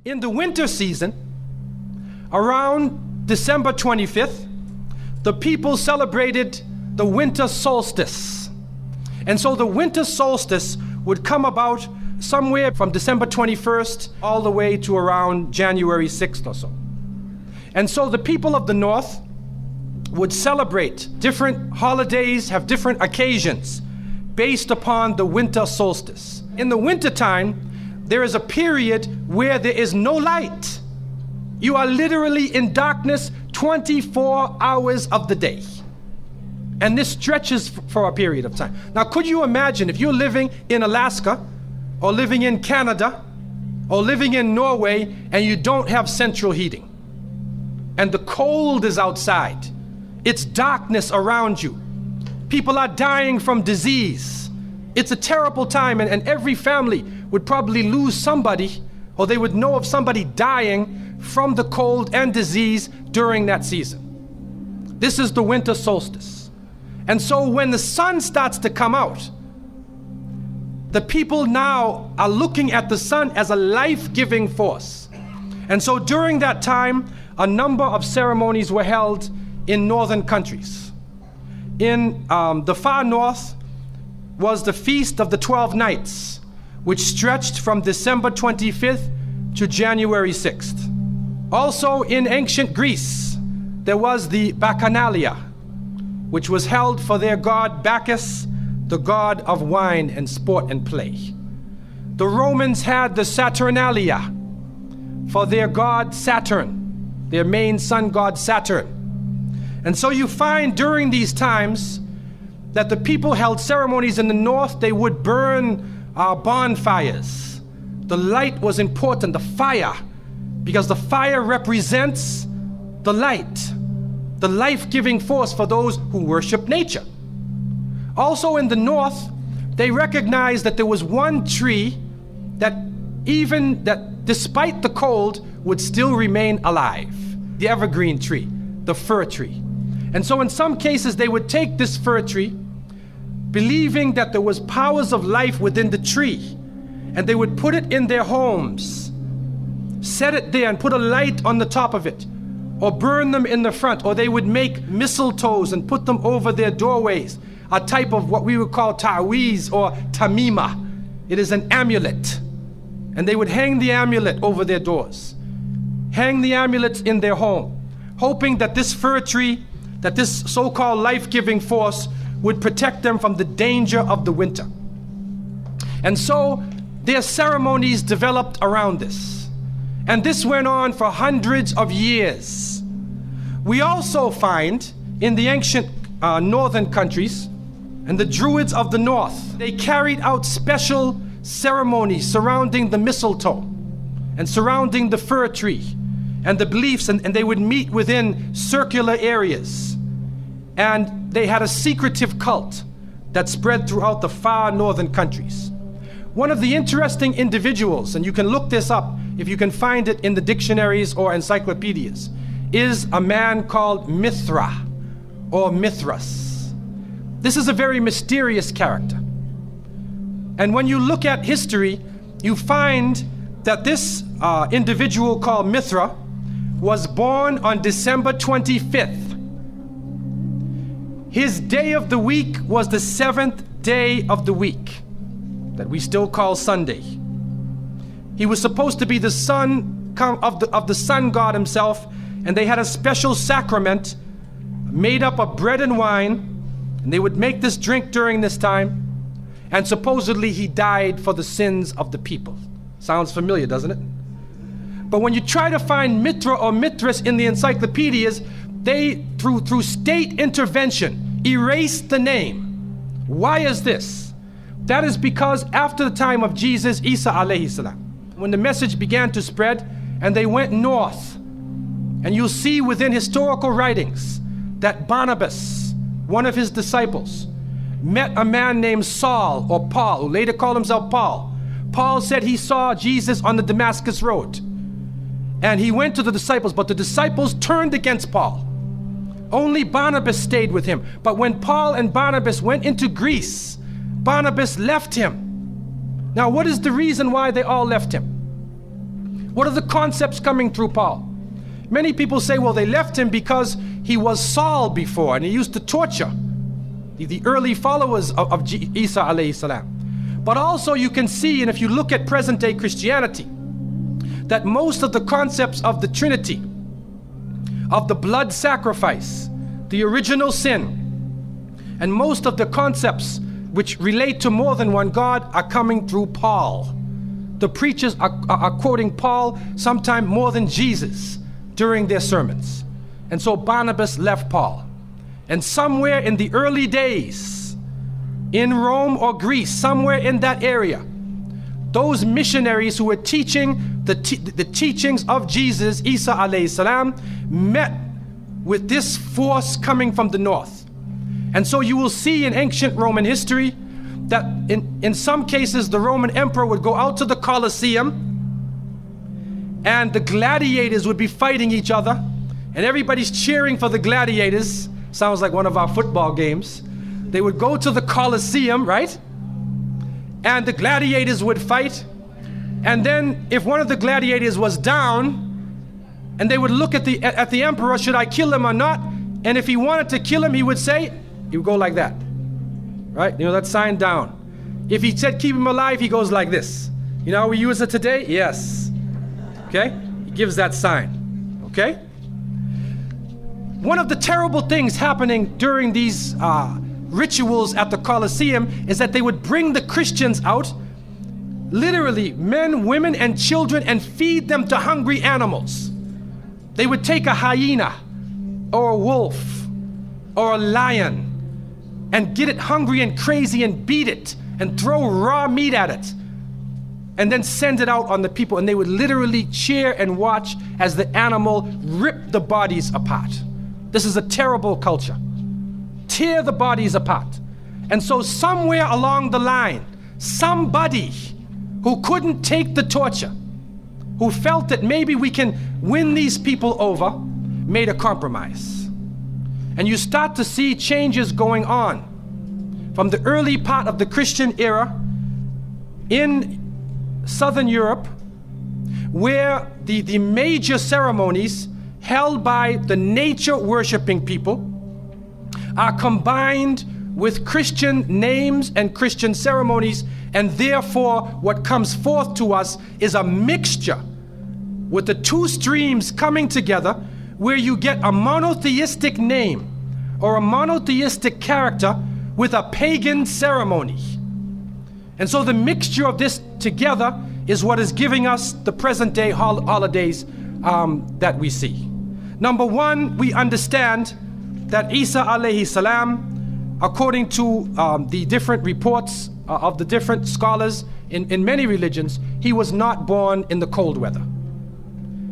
In the winter season, around December 25th, the people celebrated the winter solstice. And so the winter solstice would come about somewhere from December 21st all the way to around January 6th or so. And so the people of the north would celebrate different holidays, have different occasions based upon the winter solstice. In the wintertime, there is a period where there is no light. You are literally in darkness 24 hours of the day. And this stretches for a period of time. Now, could you imagine if you're living in Alaska or living in Canada or living in Norway and you don't have central heating and the cold is outside, it's darkness around you. People are dying from disease. It's a terrible time, and every family would probably lose somebody, or they would know of somebody dying from the cold and disease during that season. This is the winter solstice. And so when the sun starts to come out, the people now are looking at the sun as a life-giving force. And so during that time, a number of ceremonies were held in northern countries. In the far north was the Feast of the 12 Nights, which stretched from December 25th to January 6th. Also in ancient Greece, there was the Bacchanalia, which was held for their god Bacchus, the god of wine and sport and play. The Romans had the Saturnalia for their god Saturn, their main sun god Saturn. And so you find during these times that the people held ceremonies in the north. They would burn bonfires. The light was important, the fire, because the fire represents the light, the life-giving force for those who worship nature. Also in the north, they recognized that there was one tree that despite the cold would still remain alive, the evergreen tree, the fir tree. And so in some cases they would take this fir tree, believing that there was powers of life within the tree, and they would put it in their homes, set it there and put a light on the top of it, or burn them in the front, or they would make mistletoes and put them over their doorways, a type of what we would call ta'weez or tamima. It is an amulet. And they would hang the amulet over their doors, hang the amulets in their home, hoping that this fir tree, that this so-called life-giving force would protect them from the danger of the winter. And so their ceremonies developed around this. And this went on for hundreds of years. We also find in the ancient northern countries, and the Druids of the north, they carried out special ceremonies surrounding the mistletoe and surrounding the fir tree and the beliefs, and they would meet within circular areas. And they had a secretive cult that spread throughout the far northern countries. One of the interesting individuals, and you can look this up if you can find it in the dictionaries or encyclopedias, is a man called Mithra or Mithras. This is a very mysterious character. And when you look at history, you find that this individual called Mithra was born on December 25th. His day of the week was the 7th day of the week, that we still call Sunday. He was supposed to be the son of the sun god himself, and they had a special sacrament made up of bread and wine, and they would make this drink during this time, and supposedly he died for the sins of the people. Sounds familiar, doesn't it? But when you try to find Mithra or Mithras in the encyclopedias, they, through state intervention, erased the name. Why is this? That is because after the time of Jesus, Isa alayhi salam, when the message began to spread and they went north, and you'll see within historical writings that Barnabas, one of his disciples, met a man named Saul or Paul, who later called himself Paul. Paul said he saw Jesus on the Damascus road, and he went to the disciples, but the disciples turned against Paul. Only Barnabas stayed with him. But when Paul and Barnabas went into Greece, Barnabas left him. Now, what is the reason why they all left him? What are the concepts coming through Paul? Many people say, well, they left him because he was Saul before and he used to torture the early followers of Isa alayhi salam. But also you can see, and if you look at present day Christianity, that most of the concepts of the Trinity, of the blood sacrifice, the original sin, and most of the concepts which relate to more than one God are coming through Paul. The preachers are quoting Paul sometime more than Jesus during their sermons. And so Barnabas left Paul. And somewhere in the early days, in Rome or Greece, somewhere in that area, those missionaries who were teaching the teachings of Jesus, Isa alayhi salam, met with this force coming from the north. And so you will see in ancient Roman history that in some cases the Roman emperor would go out to the Colosseum and the gladiators would be fighting each other and everybody's cheering for the gladiators. Sounds like one of our football games. They would go to the Colosseum, right? And the gladiators would fight. And then if one of the gladiators was down, and they would look at the emperor, should I kill him or not? And if he wanted to kill him, he would go like that, right? You know, that sign down. If he said keep him alive, he goes like this. You know how we use it today? Yes. Okay? He gives that sign. Okay? One of the terrible things happening during these rituals at the Colosseum is that they would bring the Christians out, literally men, women, and children, and feed them to hungry animals. They would take a hyena or a wolf or a lion and get it hungry and crazy and beat it and throw raw meat at it and then send it out on the people, and they would literally cheer and watch as the animal ripped the bodies apart. This is a terrible culture. Tear the bodies apart. And so somewhere along the line, somebody who couldn't take the torture, who felt that maybe we can win these people over, made a compromise. And you start to see changes going on from the early part of the Christian era in Southern Europe, where the major ceremonies held by the nature worshiping people are combined with Christian names and Christian ceremonies, and therefore what comes forth to us is a mixture with the two streams coming together, where you get a monotheistic name or a monotheistic character with a pagan ceremony. And so the mixture of this together is what is giving us the present day holidays that we see. Number one, we understand that Isa alayhi salam, according to the different reports of the different scholars in many religions, he was not born in the cold weather.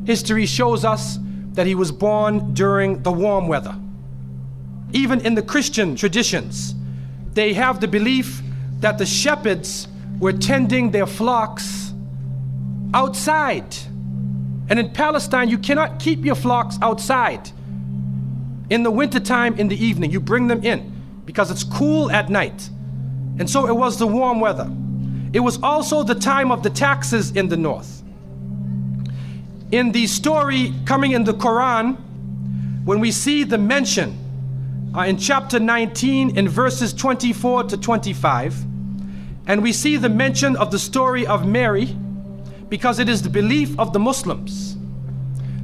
History shows us that he was born during the warm weather. Even in the Christian traditions, they have the belief that the shepherds were tending their flocks outside. And in Palestine, you cannot keep your flocks outside. In the wintertime, in the evening, you bring them in because it's cool at night. And so it was the warm weather. It was also the time of the taxes in the north. In the story coming in the Quran, when we see the mention in chapter 19 in verses 24 to 25, and we see the mention of the story of Mary, because it is the belief of the Muslims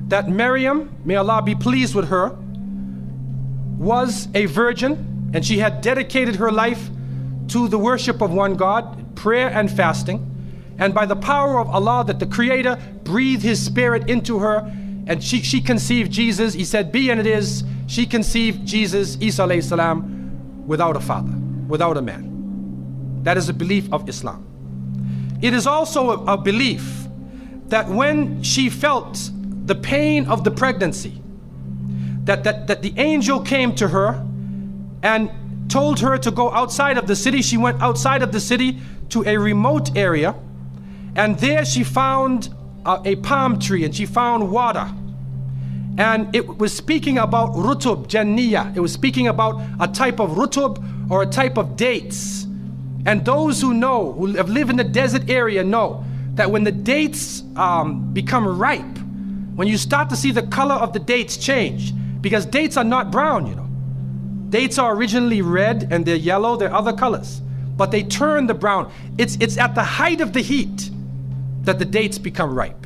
that Maryam, may Allah be pleased with her, was a virgin, and she had dedicated her life to the worship of one God, prayer and fasting, and by the power of Allah, that the Creator breathed His Spirit into her, and she conceived Jesus. He said, be, and it is. She conceived Jesus, Isa alayhi salam, without a father, without a man. That is a belief of Islam. It is also a belief that when she felt the pain of the pregnancy, that the angel came to her and told her to go outside of the city. She went outside of the city to a remote area, and there she found a palm tree, and she found water. And it was speaking about rutub, janniya. It was speaking about a type of rutub, or a type of dates. And those who know, who have lived in the desert area, know that when the dates become ripe, when you start to see the color of the dates change, because dates are not brown, you know. Dates are originally red and they're yellow, they're other colors, but they turn the brown. It's at the height of the heat that the dates become ripe.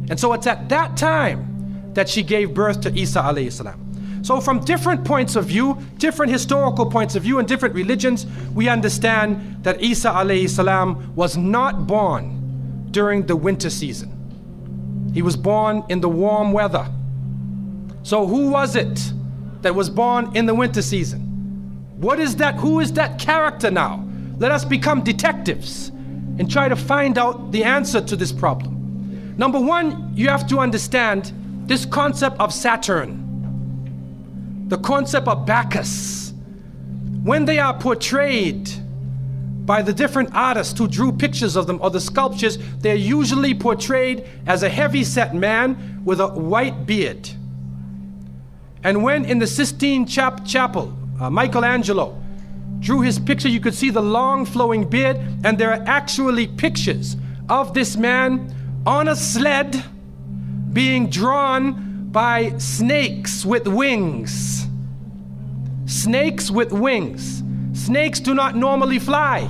And so it's at that time that she gave birth to Isa alayhi salam. So from different points of view, different historical points of view and different religions, we understand that Isa alayhi salam was not born during the winter season. He was born in the warm weather. So who was it that was born in the winter season? What is that? Who is that character now? Let us become detectives and try to find out the answer to this problem. Number one, you have to understand this concept of Saturn, the concept of Bacchus. When they are portrayed by the different artists who drew pictures of them or the sculptures, they're usually portrayed as a heavy-set man with a white beard. And when in the Sistine Chapel, Michelangelo drew his picture, you could see the long flowing beard, and there are actually pictures of this man on a sled being drawn by snakes with wings. Snakes with wings. Snakes do not normally fly.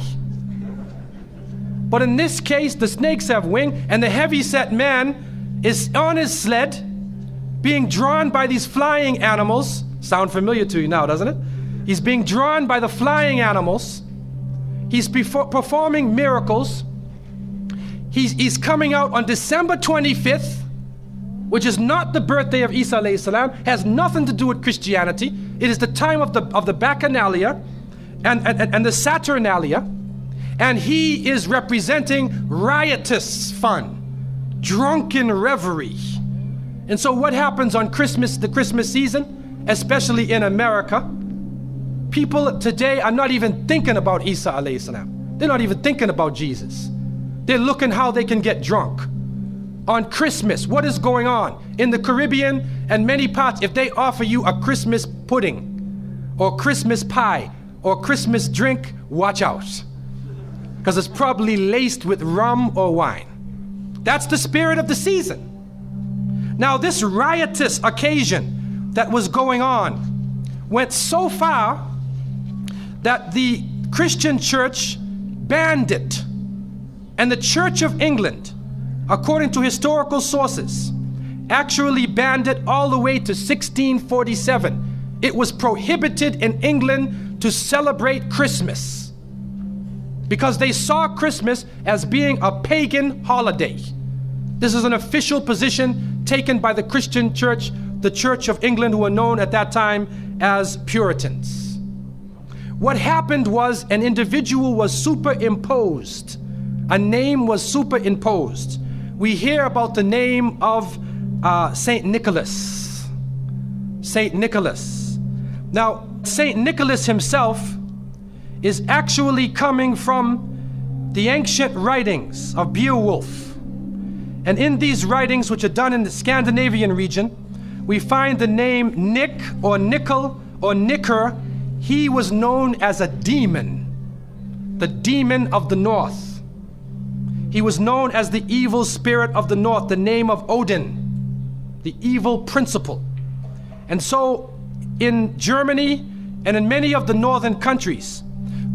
But in this case, the snakes have wings, and the heavy-set man is on his sled being drawn by these flying animals. Sound familiar to you now, doesn't it? He's being drawn by the flying animals. He's performing miracles. He's coming out on December 25th, which is not the birthday of Isa alayhi salam, has nothing to do with Christianity. It is the time of the Bacchanalia and the Saturnalia, and he is representing riotous fun, drunken revelry. And so what happens on Christmas, the Christmas season, especially in America, people today are not even thinking about Isa alayhi salam. They're not even thinking about Jesus. They're looking how they can get drunk. On Christmas, what is going on? In the Caribbean and many parts, if they offer you a Christmas pudding or Christmas pie or Christmas drink, watch out. Because it's probably laced with rum or wine. That's the spirit of the season. Now, this riotous occasion that was going on went so far that the Christian church banned it. And the Church of England, according to historical sources, actually banned it all the way to 1647. It was prohibited in England to celebrate Christmas because they saw Christmas as being a pagan holiday. This is an official position taken by the Christian church, the Church of England, who were known at that time as Puritans. What happened was an individual was superimposed. A name was superimposed. We hear about the name of Saint Nicholas. Saint Nicholas. Now, Saint Nicholas himself is actually coming from the ancient writings of Beowulf. And in these writings, which are done in the Scandinavian region, we find the name Nick or Nickel or Nicker. He was known as a demon, the demon of the north. He was known as the evil spirit of the north, the name of Odin, the evil principle. And so in Germany and in many of the northern countries,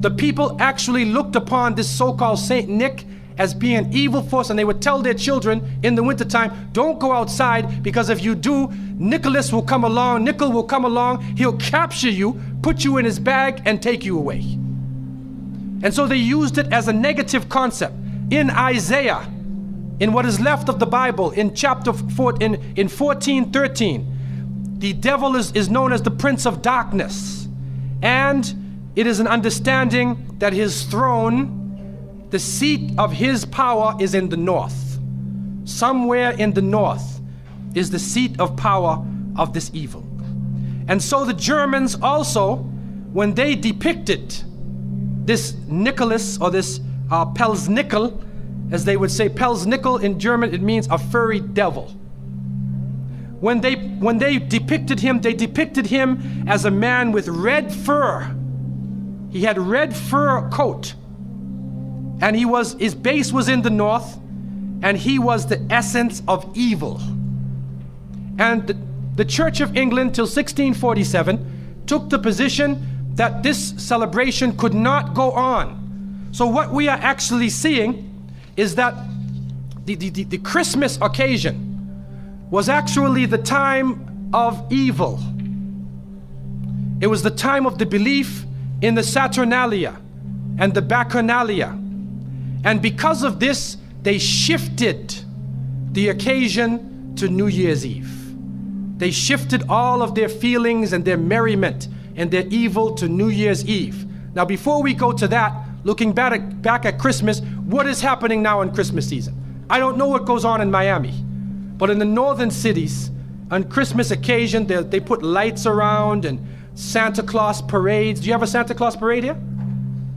the people actually looked upon this so-called Saint Nick as being an evil force, and they would tell their children in the wintertime, don't go outside, because if you do, Nicholas will come along, Nickel will come along, he'll capture you, put you in his bag, and take you away. And so they used it as a negative concept. In Isaiah, in what is left of the Bible, in chapter 4, in 14:13, the devil is known as the prince of darkness, and it is an understanding that his throne, the seat of his power, is in the north. Somewhere in the north is the seat of power of this evil. And so the Germans also, when they depicted this Nicholas, or this Pelsnickel, as they would say, Pelsnickel in German, it means a furry devil. When they depicted him, they depicted him as a man with red fur. He had red fur coat, and his base was in the north, and he was the essence of evil. And the Church of England till 1647 took the position that this celebration could not go on. So what we are actually seeing is that the Christmas occasion was actually the time of evil. It was the time of the belief in the Saturnalia and the Bacchanalia. And because of this, they shifted the occasion to New Year's Eve. They shifted all of their feelings and their merriment and their evil to New Year's Eve. Now, before we go to that, looking back at Christmas, what is happening now in Christmas season? I don't know what goes on in Miami, but in the northern cities, on Christmas occasion, they put lights around and Santa Claus parades. Do you have a Santa Claus parade here?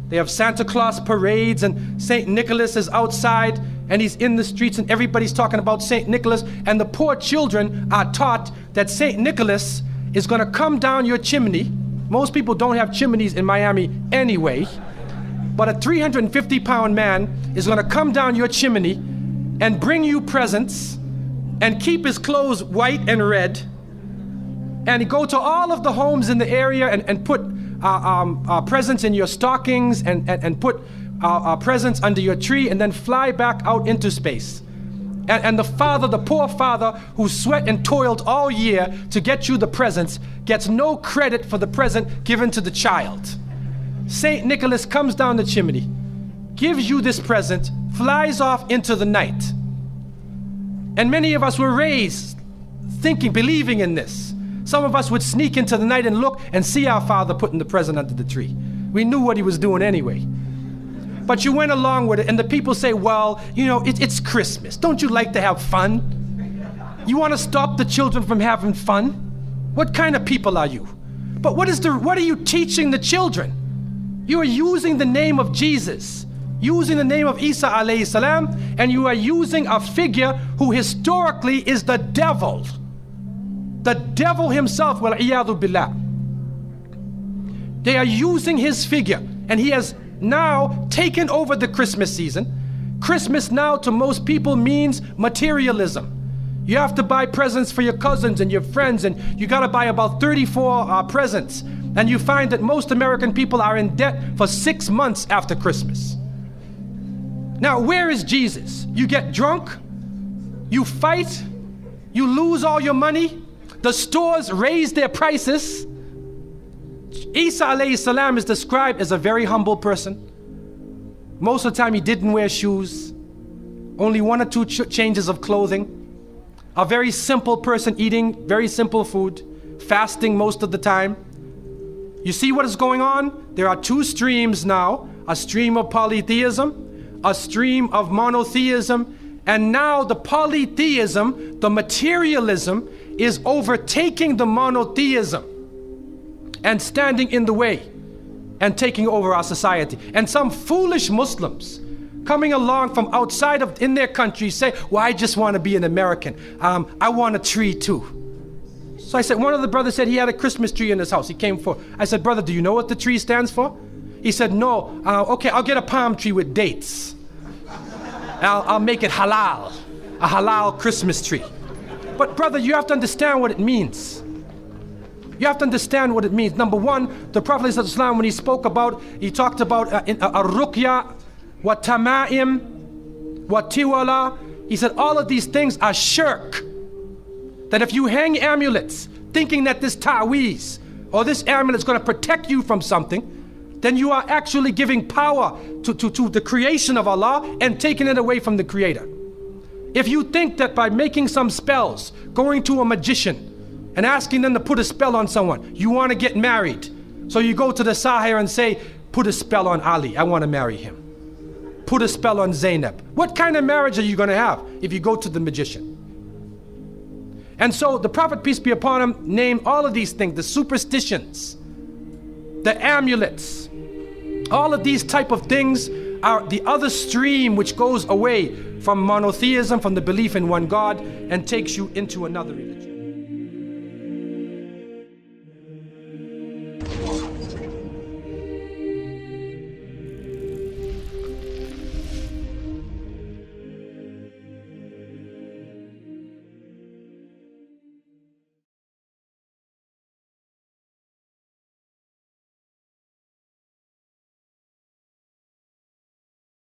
They have Santa Claus parades, and St. Nicholas is outside and he's in the streets and everybody's talking about St. Nicholas, and the poor children are taught that St. Nicholas is going to come down your chimney. Most people don't have chimneys in Miami anyway, but a 350-pound man is going to come down your chimney and bring you presents and keep his clothes white and red, and he go to all of the homes in the area and put presents in your stockings and put presents under your tree, and then fly back out into space. And the poor father who sweat and toiled all year to get you the presents gets no credit for the present given to the child. St. Nicholas comes down the chimney, gives you this present, flies off into the night. And many of us were raised thinking, believing in this. Some of us would sneak into the night and look and see our father putting the present under the tree. We knew what he was doing anyway. But you went along with it, and the people say, well, you know, it's Christmas. Don't you like to have fun? You want to stop the children from having fun? What kind of people are you? But what are you teaching the children? You are using the name of Jesus, using the name of Isa alayhi salam, and you are using a figure who historically is the devil. The devil himself, wal-iyadhu billah. They are using his figure, and he has now taken over the Christmas season. Christmas now to most people means materialism. You have to buy presents for your cousins and your friends, and you got to buy about 34 presents. And you find that most American people are in debt for 6 months after Christmas. Now, where is Jesus? You get drunk, you fight, you lose all your money, the stores raise their prices. Isa alayhi salam is described as a very humble person. Most of the time he didn't wear shoes, only 1 or 2 changes of clothing. A very simple person, eating very simple food, fasting most of the time. You see what is going on? There are 2 streams now, a stream of polytheism, a stream of monotheism, and now the polytheism, the materialism, is overtaking the monotheism and standing in the way and taking over our society. And some foolish Muslims coming along from outside of in their country say, well, I just want to be an American. I want a tree too. So I said, one of the brothers said he had a Christmas tree in his house. He came for, I said, brother, do you know what the tree stands for? He said, no. Okay, I'll get a palm tree with dates. I'll make it halal, a halal Christmas tree. But brother, you have to understand what it means. You have to understand what it means. Number one, the Prophet ﷺ, when he spoke about, he talked about ar-ruqya, wa tama'im, wa tiwala. He said all of these things are shirk. That if you hang amulets thinking that this ta'weez or this amulet is going to protect you from something, then you are actually giving power to the creation of Allah and taking it away from the Creator. If you think that by making some spells, going to a magician and asking them to put a spell on someone, you want to get married, so you go to the Sahir and say, put a spell on Ali, I want to marry him. Put a spell on Zainab. What kind of marriage are you going to have if you go to the magician? And so the Prophet, peace be upon him, named all of these things, the superstitions, the amulets, all of these type of things are the other stream which goes away from monotheism, from the belief in one God, and takes you into another religion.